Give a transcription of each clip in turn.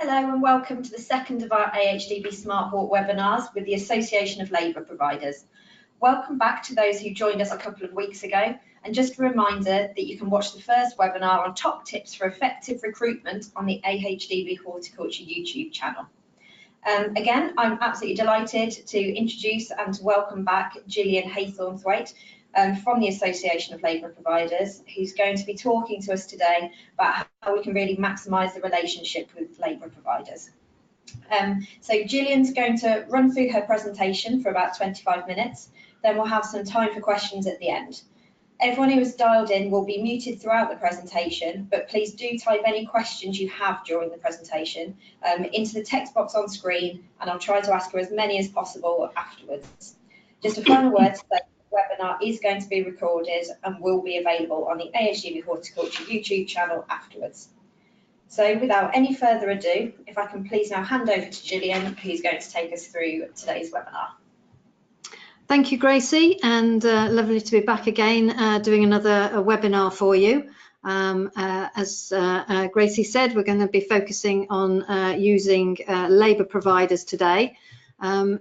Hello and welcome to the second of our AHDB Smart Walk webinars with the Association of Labour Providers. Welcome back to those who joined us a couple of weeks ago, and just a reminder that you can watch the first webinar on top tips for effective recruitment on the AHDB Horticulture YouTube channel. Again, I'm absolutely delighted to introduce and to welcome back Gillian Haythornthwaite from the Association of Labour Providers, who's going to be talking to us today about how we can really maximise the relationship with labour providers. So Gillian's going to run through her presentation for about 25 minutes, then we'll have some time for questions at the end. Everyone who is dialed in will be muted throughout the presentation, but please do type any questions you have during the presentation into the text box on screen, and I'll try to ask her as many as possible afterwards. Just a final word to say, the webinar is going to be recorded and will be available on the AHDB Horticulture YouTube channel afterwards. So without any further ado, if I can please now hand over to Gillian, who's going to take us through today's webinar. Thank you, Gracie, and lovely to be back again doing another webinar for you. As Gracie said, we're going to be focusing on using labour providers today.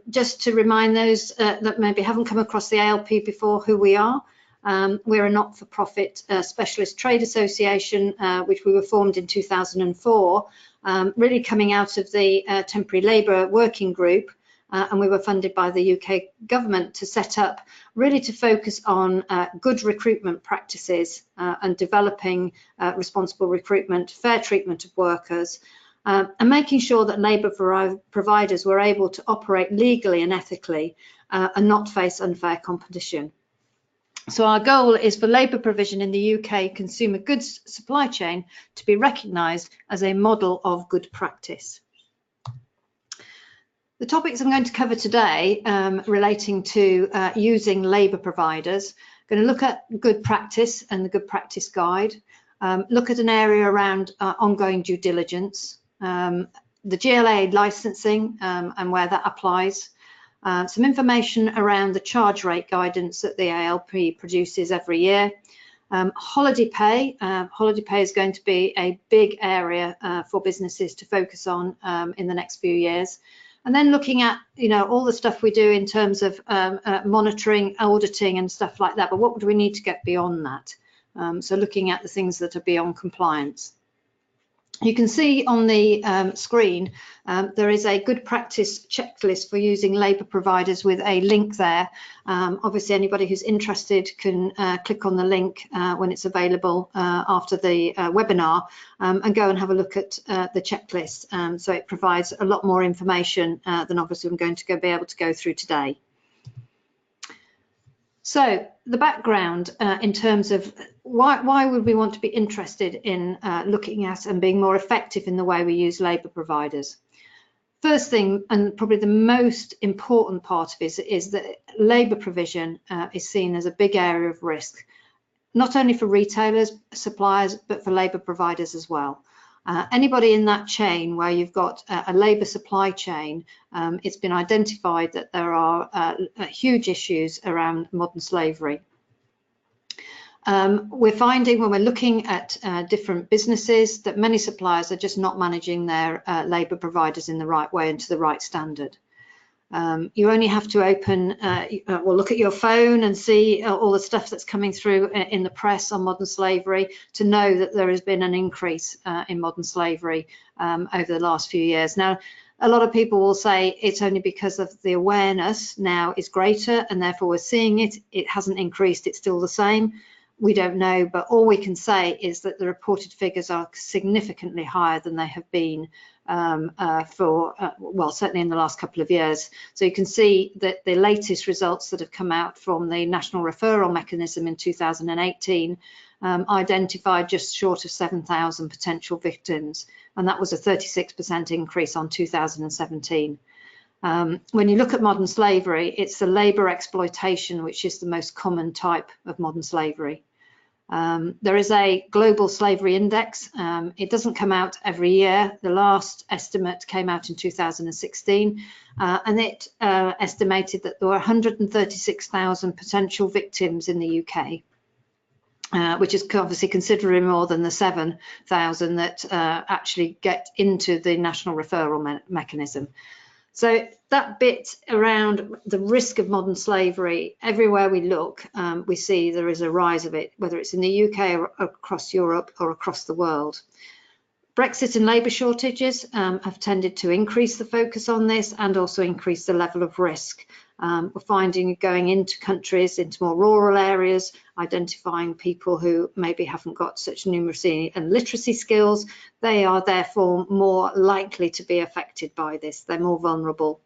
Just to remind those that maybe haven't come across the ALP before who we are. We're a not-for-profit specialist trade association, which we were formed in 2004, really coming out of the temporary labour working group. And we were funded by the UK government to set up, really to focus on good recruitment practices and developing responsible recruitment, fair treatment of workers, and making sure that labour providers were able to operate legally and ethically and not face unfair competition. So our goal is for labour provision in the UK consumer goods supply chain to be recognised as a model of good practice. The topics I'm going to cover today relating to using labour providers, I'm going to look at good practice and the good practice guide, look at an area around ongoing due diligence, the GLA licensing and where that applies, some information around the charge rate guidance that the ALP produces every year, holiday pay. Holiday pay is going to be a big area for businesses to focus on in the next few years. And then looking at, all the stuff we do in terms of monitoring, auditing and stuff like that, but what would we need to get beyond that? So looking at the things that are beyond compliance. You can see on the screen, there is a good practice checklist for using labour providers with a link there. Obviously, anybody who's interested can click on the link when it's available after the webinar and go and have a look at the checklist. So it provides a lot more information than obviously I'm going to be able to go through today. So the background in terms of why would we want to be interested in looking at and being more effective in the way we use labour providers? First thing, and probably the most important part of it, is that labour provision is seen as a big area of risk, not only for retailers, suppliers, but for labour providers as well. Anybody in that chain where you've got a labour supply chain, it's been identified that there are huge issues around modern slavery. We're finding when we're looking at different businesses that many suppliers are just not managing their labour providers in the right way and to the right standard. You only have to open, well, look at your phone and see all the stuff that's coming through in the press on modern slavery to know that there has been an increase in modern slavery over the last few years. Now, a lot of people will say it's only because of the awareness now is greater and therefore we're seeing it. It hasn't increased, it's still the same. We don't know, but all we can say is that the reported figures are significantly higher than they have been well, certainly in the last couple of years. So you can see that the latest results that have come out from the National Referral Mechanism in 2018 identified just short of 7,000 potential victims, and that was a 36% increase on 2017. When you look at modern slavery, it's the labour exploitation which is the most common type of modern slavery. There is a global slavery index. It doesn't come out every year. The last estimate came out in 2016, and it estimated that there were 136,000 potential victims in the UK. which is obviously considerably more than the 7,000 that actually get into the national referral mechanism. So that bit around the risk of modern slavery, everywhere we look, we see there is a rise of it, whether it's in the UK or across Europe or across the world. Brexit and labour shortages have tended to increase the focus on this and also increase the level of risk. We're finding going into countries, into more rural areas, identifying people who maybe haven't got such numeracy and literacy skills. They are therefore more likely to be affected by this. They're more vulnerable.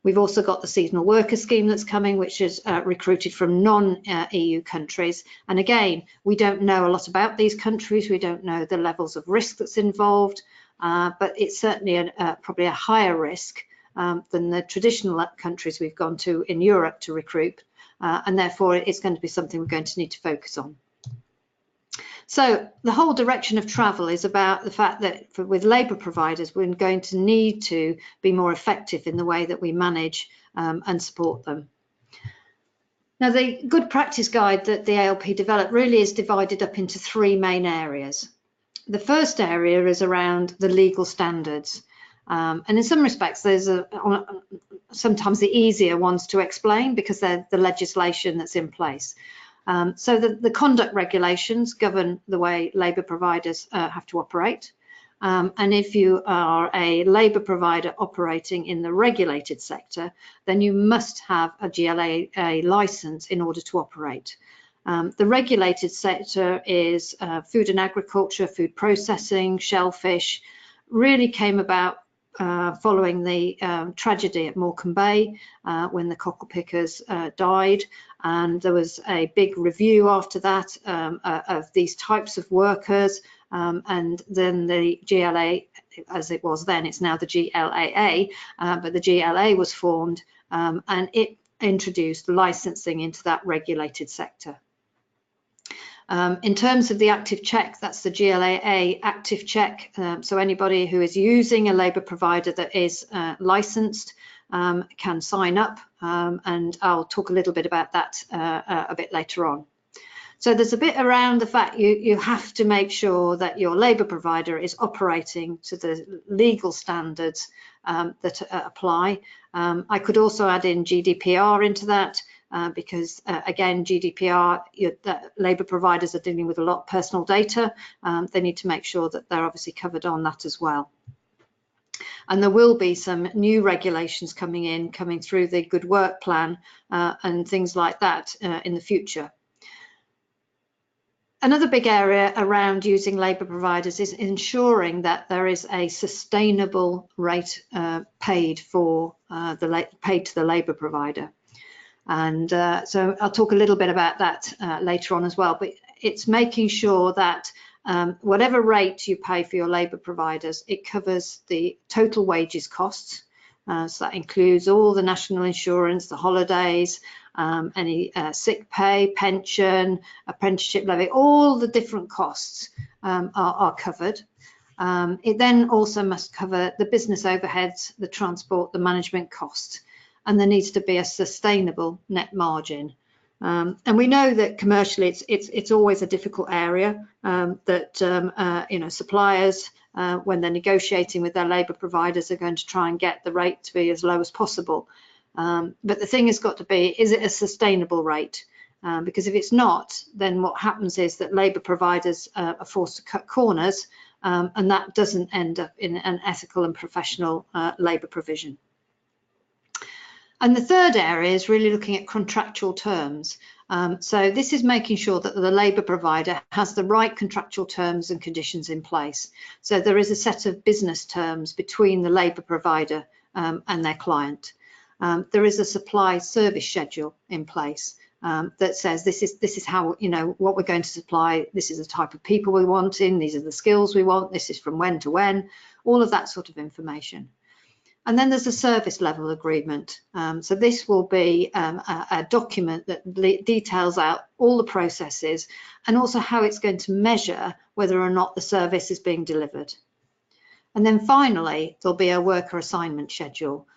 We've also got the seasonal worker scheme that's coming, which is recruited from non-EU countries. And again, we don't know a lot about these countries. We don't know the levels of risk that's involved, but it's certainly probably a higher risk than the traditional countries we've gone to in Europe to recruit, and therefore it's going to be something we're going to need to focus on. So the whole direction of travel is about the fact that with labour providers, we're going to need to be more effective in the way that we manage and support them. Now, the good practice guide that the ALP developed really is divided up into three main areas. The first area is around the legal standards. And in some respects, there's sometimes the easier ones to explain because they're the legislation that's in place. So the conduct regulations govern the way labour providers have to operate. And if you are a labour provider operating in the regulated sector, then you must have a GLA licence in order to operate. The regulated sector is food and agriculture, food processing, shellfish, really came about following the tragedy at Morecambe Bay when the cockle pickers died, and there was a big review after that of these types of workers, and then the GLA, as it was then, it's now the GLAA, but the GLA was formed and it introduced licensing into that regulated sector. In terms of the active check, that's the GLAA active check. So anybody who is using a labour provider that is licensed can sign up, and I'll talk a little bit about that a bit later on. So there's a bit around the fact you have to make sure that your labour provider is operating to the legal standards that apply. I could also add in GDPR into that. Because again, GDPR, labour providers are dealing with a lot of personal data. They need to make sure that they're obviously covered on that as well. And there will be some new regulations coming through the Good Work Plan and things like that in the future. Another big area around using labour providers is ensuring that there is a sustainable rate paid to the labour provider. And so I'll talk a little bit about that later on as well, but it's making sure that whatever rate you pay for your labour providers, it covers the total wages costs. So that includes all the national insurance, the holidays, any sick pay, pension, apprenticeship levy, all the different costs are covered. It then also must cover the business overheads, the transport, the management costs. And there needs to be a sustainable net margin. And we know that commercially it's always a difficult area, that you know, suppliers, when they're negotiating with their labour providers, are going to try and get the rate to be as low as possible. But the thing has got to be, is it a sustainable rate? Because if it's not, then what happens is that labour providers are forced to cut corners, and that doesn't end up in an ethical and professional labour provision. And the third area is really looking at contractual terms. So this is making sure that the labour provider has the right contractual terms and conditions in place. So there is a set of business terms between the labour provider and their client. There is a supply service schedule in place that says this is how, you know, what we're going to supply, this is the type of people we want in, these are the skills we want, this is from when to when, all of that sort of information. And then there's a service level agreement. So this will be a document that details out all the processes and also how it's going to measure whether or not the service is being delivered. And then finally, there'll be a worker assignment schedule.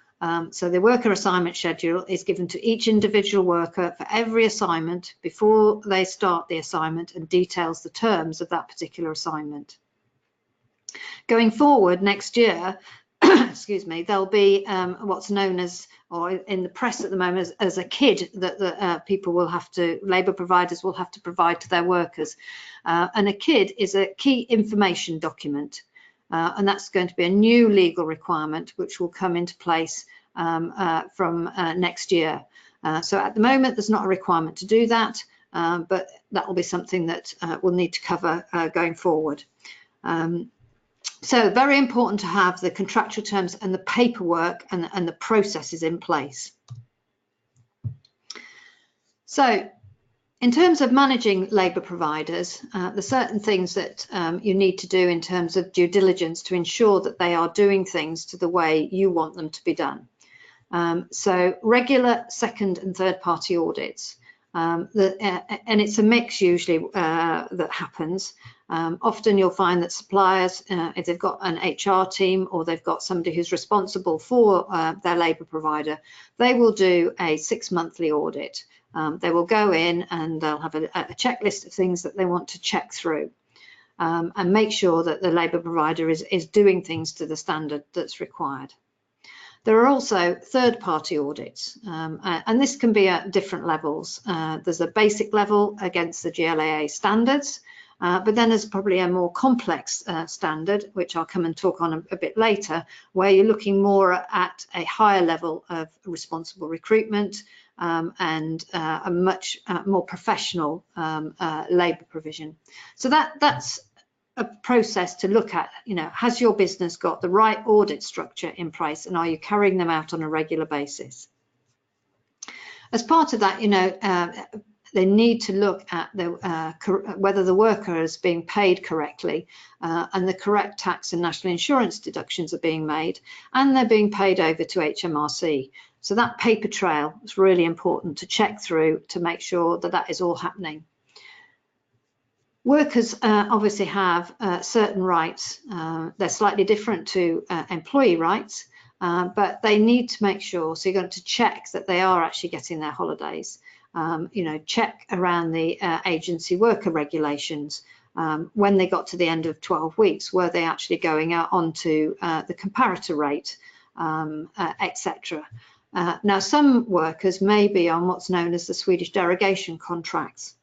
So the worker assignment schedule is given to each individual worker for every assignment before they start the assignment and details the terms of that particular assignment. Going forward next year, excuse me, there'll be what's known as, or in the press at the moment, as a KID that the people will have to, labour providers will have to provide to their workers. And a KID is a key information document. And that's going to be a new legal requirement which will come into place from next year. So at the moment there's not a requirement to do that, but that will be something that we'll need to cover going forward. So very important to have the contractual terms and the paperwork and the processes in place. So in terms of managing labour providers, there's certain things that you need to do in terms of due diligence to ensure that they are doing things to the way you want them to be done. So regular second and third party audits, and it's a mix usually that happens. Often you'll find that suppliers, if they've got an HR team or they've got somebody who's responsible for their labour provider, they will do a 6-monthly audit. They will go in and they'll have a checklist of things that they want to check through and make sure that the labour provider is doing things to the standard that's required. There are also third-party audits, and this can be at different levels. There's a basic level against the GLA standards, but then there's probably a more complex standard, which I'll come and talk on a bit later, where you're looking more at a higher level of responsible recruitment and a much more professional labour provision. So that's a process to look at, you know, has your business got the right audit structure in place and are you carrying them out on a regular basis? As part of that, you know, they need to look at whether the worker is being paid correctly and the correct tax and national insurance deductions are being made and they're being paid over to HMRC. So that paper trail is really important to check through to make sure that that is all happening. Workers obviously have certain rights. They're slightly different to employee rights, but they need to make sure, so you're going to check that they are actually getting their holidays. You know, check around the agency worker regulations. When they got to the end of 12 weeks, were they actually going out onto the comparator rate, etc. Now, some workers may be on what's known as the Swedish derogation contracts,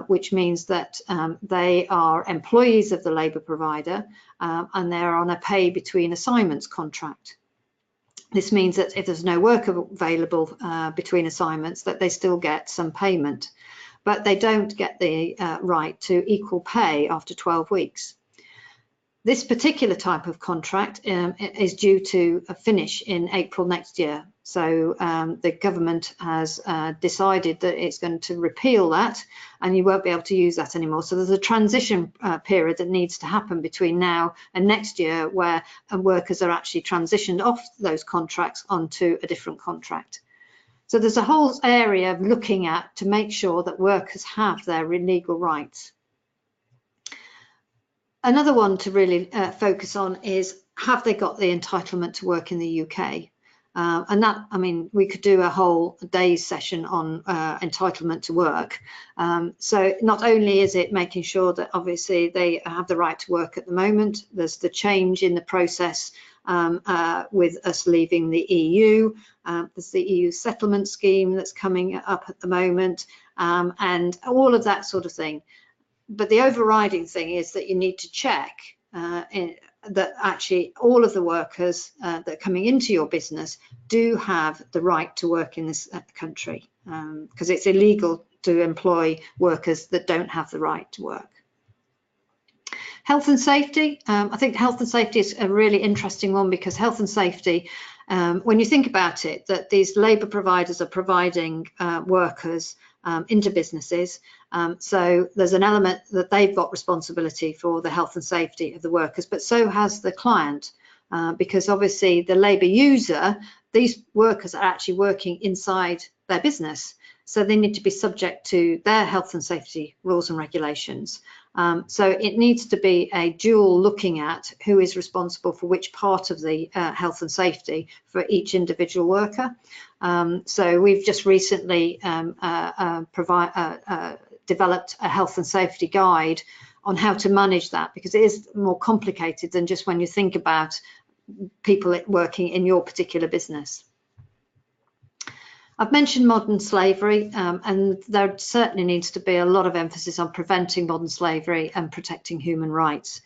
which means that they are employees of the labour provider and they're on a pay between assignments contract. This means that if there's no work available between assignments, that they still get some payment, but they don't get the right to equal pay after 12 weeks. This particular type of contract is due to finish in April next year. So the government has decided that it's going to repeal that and you won't be able to use that anymore. So there's a transition period that needs to happen between now and next year where workers are actually transitioned off those contracts onto a different contract. So there's a whole area of looking at to make sure that workers have their legal rights. Another one to really focus on is, have they got the entitlement to work in the UK? And that, I mean, we could do a whole day's session on entitlement to work. So not only is it making sure that obviously they have the right to work at the moment, there's the change in the process with us leaving the EU. There's the EU settlement scheme that's coming up at the moment, and all of that sort of thing. But the overriding thing is that you need to check that actually all of the workers that are coming into your business do have the right to work in this country, because it's illegal to employ workers that don't have the right to work. Health and safety. I think health and safety is a really interesting one, because health and safety, when you think about it, that these labour providers are providing workers into businesses. So there's an element that they've got responsibility for the health and safety of the workers, but so has the client, because obviously the labour user, these workers are actually working inside their business. So they need to be subject to their health and safety rules and regulations. So it needs to be a dual looking at who is responsible for which part of the health and safety for each individual worker. So we've just recently developed a health and safety guide on how to manage that, because it is more complicated than just when you think about people working in your particular business. I've mentioned modern slavery, and there certainly needs to be a lot of emphasis on preventing modern slavery and protecting human rights.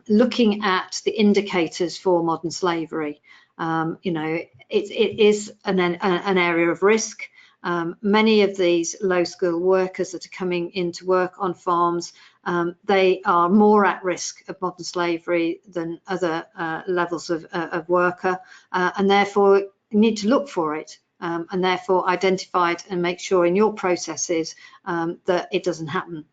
Looking at the indicators for modern slavery, you know, it is an area of risk. Many of these low-skilled workers that are coming into work on farms, they are more at risk of modern slavery than other levels of worker, and therefore you need to look for it. And therefore identify it and make sure in your processes that it doesn't happen.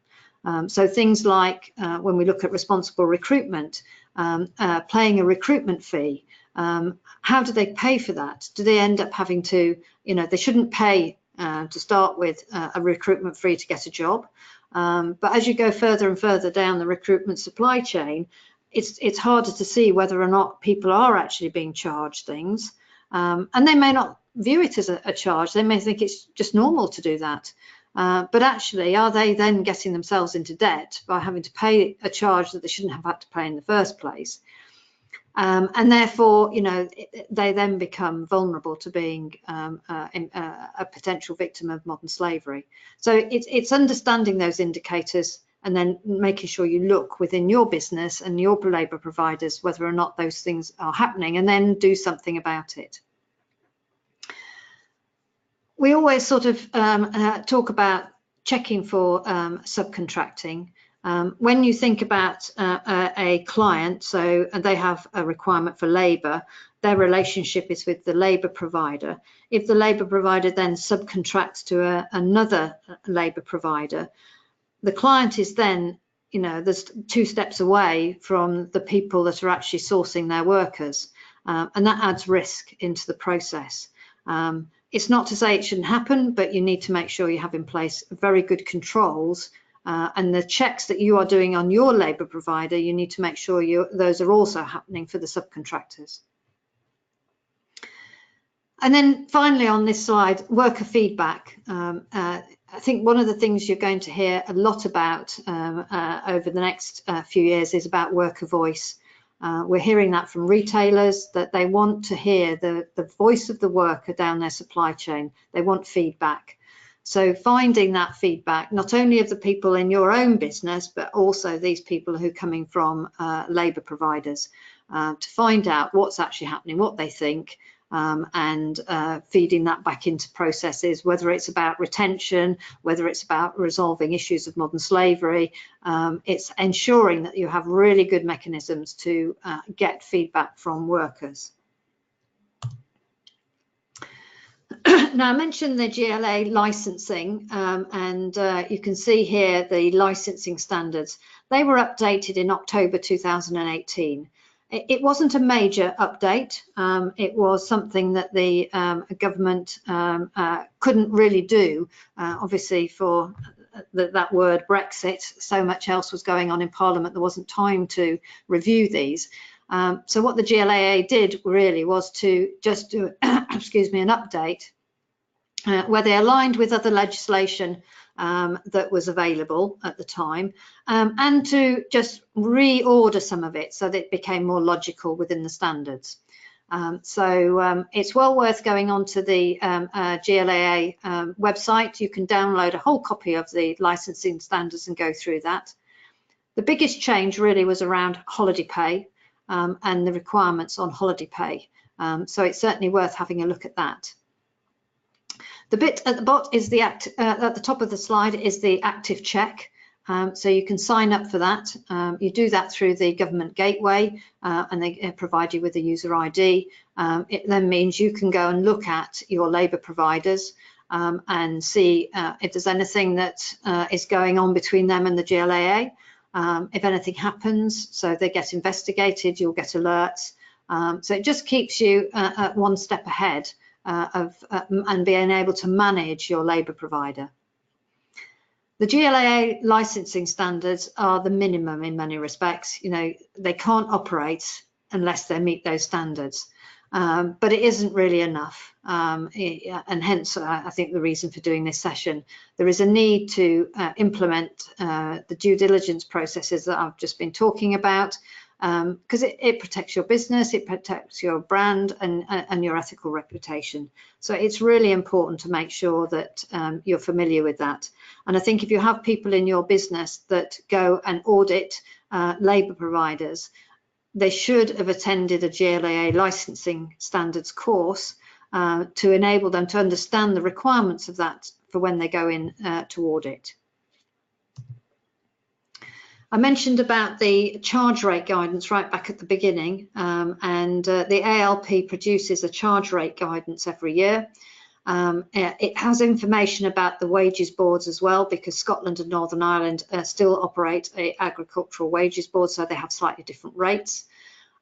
So things like when we look at responsible recruitment, paying a recruitment fee, how do they pay for that? Do they end up having to, you know, they shouldn't pay to start with a recruitment fee to get a job. But as you go further and further down the recruitment supply chain, it's harder to see whether or not people are actually being charged things. And they may not view it as a charge. They may think it's just normal to do that. But actually, are they then getting themselves into debt by having to pay a charge that they shouldn't have had to pay in the first place? And therefore, you know, they then become vulnerable to being a potential victim of modern slavery. So it's understanding those indicators and then making sure you look within your business and your labour providers whether or not those things are happening, and then do something about it. We always sort of talk about checking for subcontracting. When you think about a client, so they have a requirement for labour, their relationship is with the labour provider. If the labour provider then subcontracts to another labour provider, the client is then, you know, there's 2 steps away from the people that are actually sourcing their workers, and that adds risk into the process. It's not to say it shouldn't happen, but you need to make sure you have in place very good controls, and the checks that you are doing on your labour provider, you need to make sure those are also happening for the subcontractors. And then finally on this slide, worker feedback. I think one of the things you're going to hear a lot about over the next few years is about worker voice. We're hearing that from retailers, that they want to hear the voice of the worker down their supply chain. They want feedback. So finding that feedback, not only of the people in your own business, but also these people who are coming from labour providers, to find out what's actually happening, what they think, and feeding that back into processes, whether it's about retention, whether it's about resolving issues of modern slavery. It's ensuring that you have really good mechanisms to get feedback from workers. Now, I mentioned the GLA licensing, and you can see here the licensing standards. They were updated in October 2018. It wasn't a major update. It was something that the government couldn't really do, obviously for that word Brexit. So much else was going on in Parliament, there wasn't time to review these. So what the GLAA did really was to just do, excuse me, an update where they aligned with other legislation that was available at the time, and to just reorder some of it so that it became more logical within the standards. So it's well worth going onto the GLAA website. You can download a whole copy of the licensing standards and go through that. The biggest change really was around holiday pay and the requirements on holiday pay. So it's certainly worth having a look at that. The bit at the bottom is the at the top of the slide is the active check. So you can sign up for that. You do that through the government gateway, and they provide you with a user ID. It then means you can go and look at your labour providers and see if there's anything that is going on between them and the GLAA. If anything happens, so they get investigated, you'll get alerts. So it just keeps you one step ahead and being able to manage your labour provider. The GLA licensing standards are the minimum in many respects. You know, they can't operate unless they meet those standards, but it isn't really enough. And hence, I think the reason for doing this session, there is a need to implement the due diligence processes that I've just been talking about, because it protects your business, it protects your brand and your ethical reputation. So it's really important to make sure that you're familiar with that. And I think if you have people in your business that go and audit labour providers, they should have attended a GLA licensing standards course to enable them to understand the requirements of that for when they go in to audit. I mentioned about the charge rate guidance right back at the beginning, and the ALP produces a charge rate guidance every year. It has information about the wages boards as well, because Scotland and Northern Ireland still operate an agricultural wages board, so they have slightly different rates.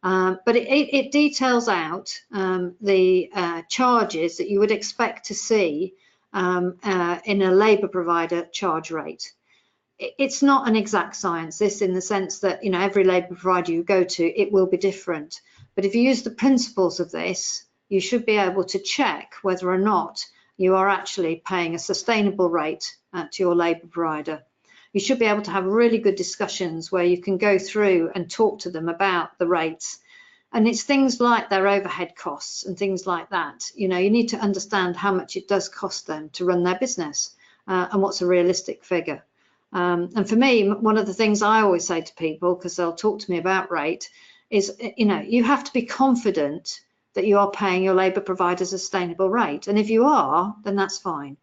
But it details out the charges that you would expect to see in a labour provider charge rate. It's not an exact science, this, in the sense that, you know, every labour provider you go to, it will be different. But if you use the principles of this, you should be able to check whether or not you are actually paying a sustainable rate to your labour provider. You should be able to have really good discussions where you can go through and talk to them about the rates. And it's things like their overhead costs and things like that. You know, you need to understand how much it does cost them to run their business and what's a realistic figure. And for me, one of the things I always say to people, because they'll talk to me about rate, is, you know, you have to be confident that you are paying your labour provider a sustainable rate. And if you are, then that's fine.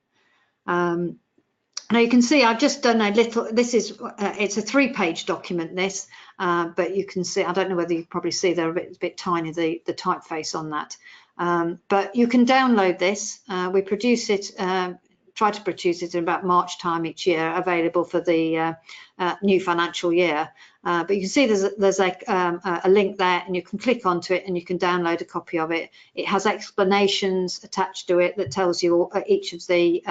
Now you can see I've just done a little, this is, it's a 3-page document, this, but you can see, I don't know whether you probably see they're a bit tiny, the typeface on that. But you can download this. We produce it, try to produce it in about March time each year, available for the new financial year. But you can see there's a link there, and you can click onto it and you can download a copy of it. It has explanations attached to it that tells you each of the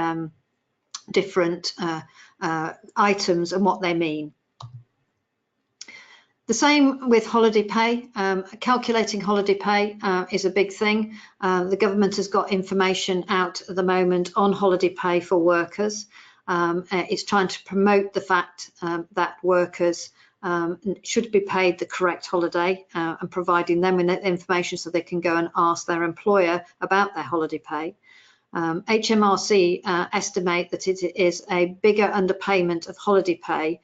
different items and what they mean. The same with holiday pay. Calculating holiday pay is a big thing. The government has got information out at the moment on holiday pay for workers. It's trying to promote the fact that workers should be paid the correct holiday and providing them with information so they can go and ask their employer about their holiday pay. HMRC estimate that it is a bigger underpayment of holiday pay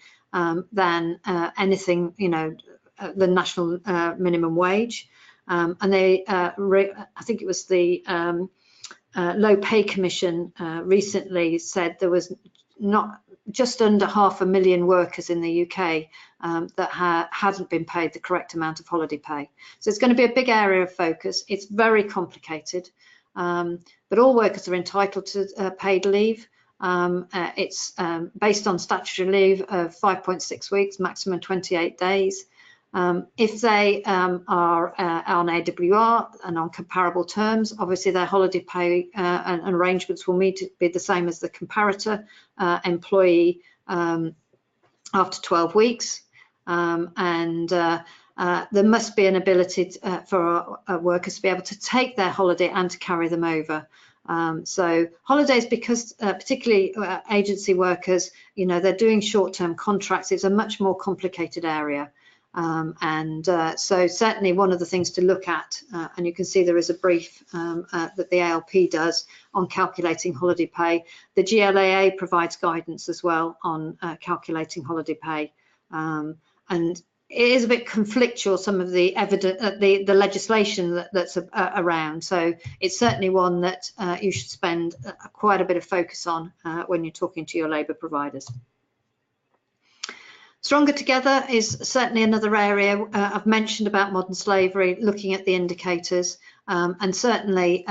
than anything, you know, the national minimum wage. And they, I think it was the Low Pay Commission recently said there was not just under 500,000 workers in the UK that hadn't been paid the correct amount of holiday pay. So it's going to be a big area of focus. It's very complicated, but all workers are entitled to paid leave. It's based on statutory leave of 5.6 weeks, maximum 28 days. If they are on AWR and on comparable terms, obviously their holiday pay and arrangements will need to be the same as the comparator employee after 12 weeks. There must be an ability for workers to be able to take their holiday and to carry them over. So holidays, because particularly agency workers, you know, they're doing short-term contracts, it's a much more complicated area. So certainly one of the things to look at, and you can see there is a brief that the ALP does on calculating holiday pay. The GLA provides guidance as well on calculating holiday pay. And it is a bit conflictual, some of the evidence, the legislation that's around. So it's certainly one that you should spend quite a bit of focus on when you're talking to your labour providers. Stronger Together is certainly another area. I've mentioned about modern slavery, looking at the indicators, and certainly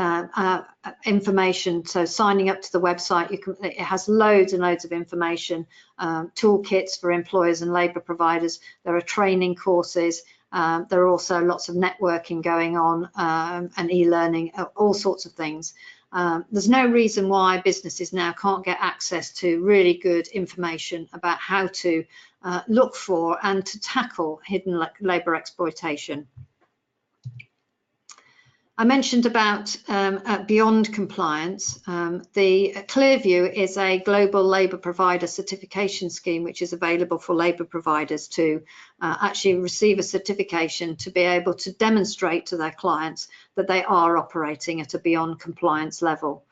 information. So signing up to the website, it has loads and loads of information, toolkits for employers and labour providers. There are training courses, There are also lots of networking going on and e-learning, all sorts of things. There's no reason why businesses now can't get access to really good information about how to look for and to tackle hidden labour exploitation. I mentioned about beyond compliance. The Clearview is a global labour provider certification scheme which is available for labour providers to actually receive a certification to be able to demonstrate to their clients that they are operating at a beyond compliance level.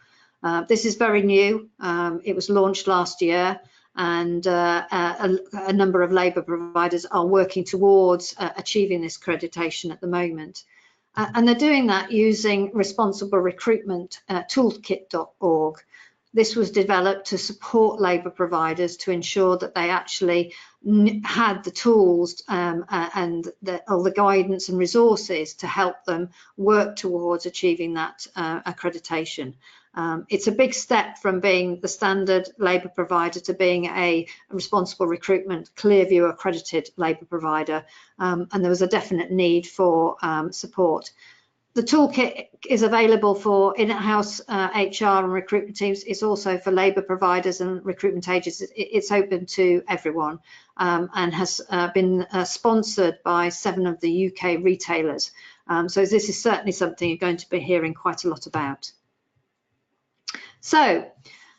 This is very new. It was launched last year, and a number of labour providers are working towards achieving this accreditation at the moment. And they're doing that using responsible recruitment toolkit.org. This was developed to support labour providers to ensure that they actually had the tools and all the guidance and resources to help them work towards achieving that accreditation. It's a big step from being the standard labour provider to being a responsible recruitment Clearview accredited labour provider, and there was a definite need for support. The toolkit is available for in-house HR and recruitment teams. It's also for labour providers and recruitment agencies. It's open to everyone, and has been sponsored by 7 of the UK retailers. So this is certainly something you're going to be hearing quite a lot about. So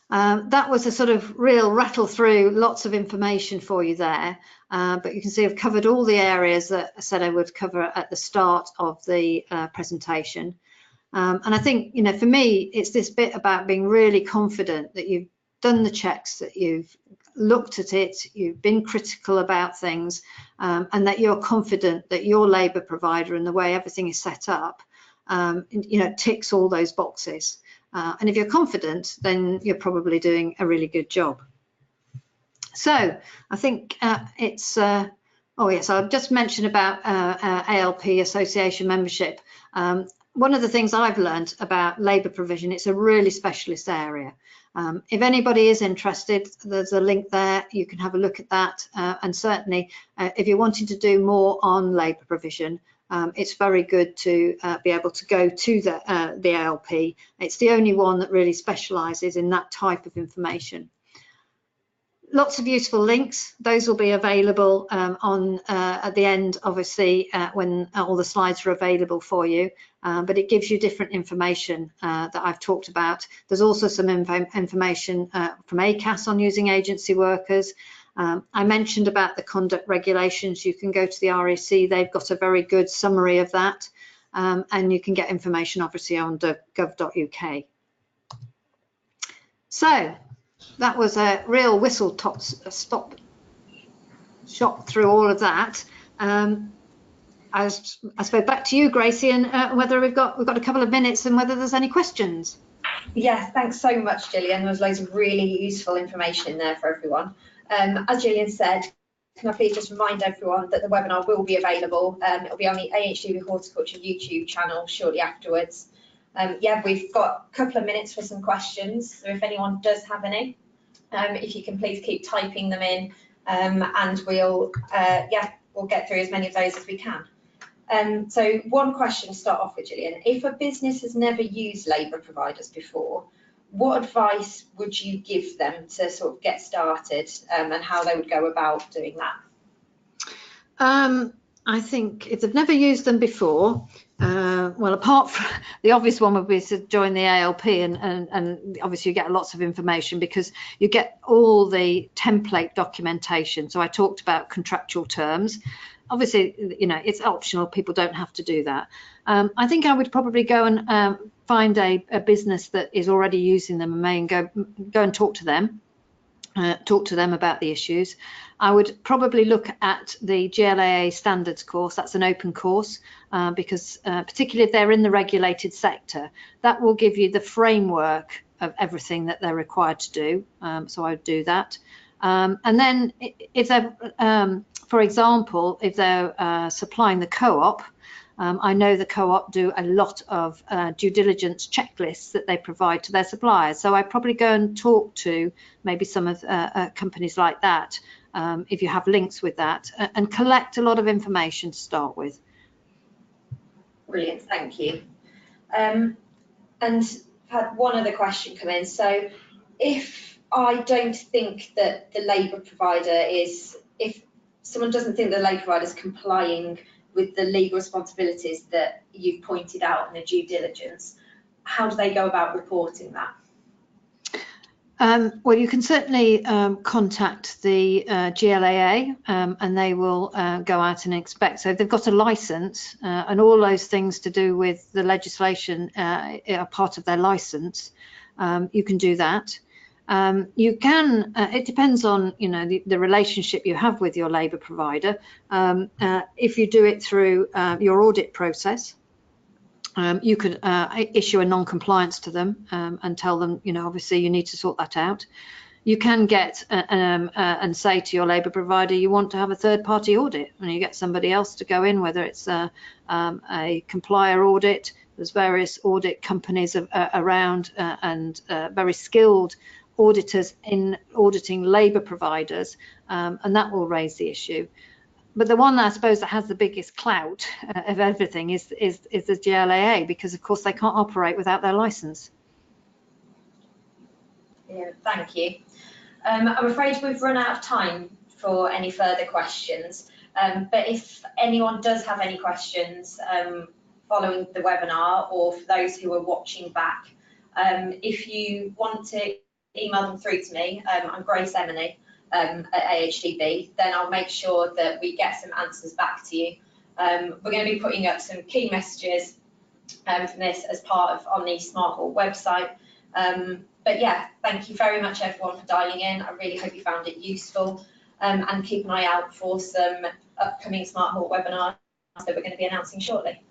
that was a sort of real rattle through, lots of information for you there, but you can see I've covered all the areas that I said I would cover at the start of the presentation. And I think, you know, for me, it's this bit about being really confident that you've done the checks, that you've looked at it, you've been critical about things, and that you're confident that your labour provider and the way everything is set up, you know, ticks all those boxes. And if you're confident, then you're probably doing a really good job. So I think it's, oh yes, I'll just mention about ALP Association membership. One of the things I've learned about labour provision, it's a really specialist area. If anybody is interested, there's a link there, you can have a look at that. And certainly if you're wanting to do more on labour provision, it's very good to be able to go to the ALP. It's the only one that really specialises in that type of information. Lots of useful links. Those will be available at the end, obviously, when all the slides are available for you. But it gives you different information that I've talked about. There's also some information from ACAS on using agency workers. I mentioned about the conduct regulations. You can go to the RAC, they've got a very good summary of that, and you can get information obviously on gov.uk. So that was a real whistle stop shot through all of that. I suppose back to you, Gracie, and whether we've got a couple of minutes and whether there's any questions. Yes, thanks so much, Gillian. There's loads of really useful information in there for everyone. As Gillian said, can I please just remind everyone that the webinar will be available. It'll be on the AHDB Horticulture YouTube channel shortly afterwards. Yeah, we've got a couple of minutes for some questions, so if anyone does have any, if you can please keep typing them in, and we'll get through as many of those as we can. So one question to start off with, Gillian. If a business has never used labour providers before, what advice would you give them to sort of get started, and how they would go about doing that? I think if they've never used them before, well, apart from the obvious one would be to join the ALP, and obviously you get lots of information because you get all the template documentation. So I talked about contractual terms. Obviously, you know, it's optional, people don't have to do that. I think I would probably go and find a business that is already using them and go and talk to them about the issues. I would probably look at the GLA standards course. That's an open course, because particularly if they're in the regulated sector, that will give you the framework of everything that they're required to do. So I would do that. And then if they're, for example, if they're supplying the co-op, I know the co-op do a lot of due diligence checklists that they provide to their suppliers. So I probably go and talk to maybe some of companies like that if you have links with that, and collect a lot of information to start with. Brilliant, thank you. And I've had one other question come in. So if I don't think that the labour provider is, if someone doesn't think the labour provider is complying with the legal responsibilities that you've pointed out in the due diligence, how do they go about reporting that? Well, you can certainly contact the GLAA and they will go out and inspect. So if they've got a licence and all those things to do with the legislation are part of their licence, you can do that. You can, it depends on, you know, the relationship you have with your labour provider. If you do it through your audit process, you could issue a non-compliance to them and tell them, you know, obviously you need to sort that out. You can get and say to your labour provider, you want to have a third-party audit, and you get somebody else to go in, whether it's a complier audit. There's various audit companies around and very skilled auditors in auditing labour providers, and that will raise the issue. But the one, I suppose, that has the biggest clout of everything is the GLAA, because of course they can't operate without their licence. Yeah, thank you. I'm afraid we've run out of time for any further questions, but if anyone does have any questions following the webinar, or for those who are watching back, if you want to email them through to me, I'm Grace Emily at AHDB, then I'll make sure that we get some answers back to you. We're going to be putting up some key messages from this as part of on the Smart Hawk website. But yeah, thank you very much everyone for dialing in. I really hope you found it useful, and keep an eye out for some upcoming Smart Hawk webinars that we're going to be announcing shortly.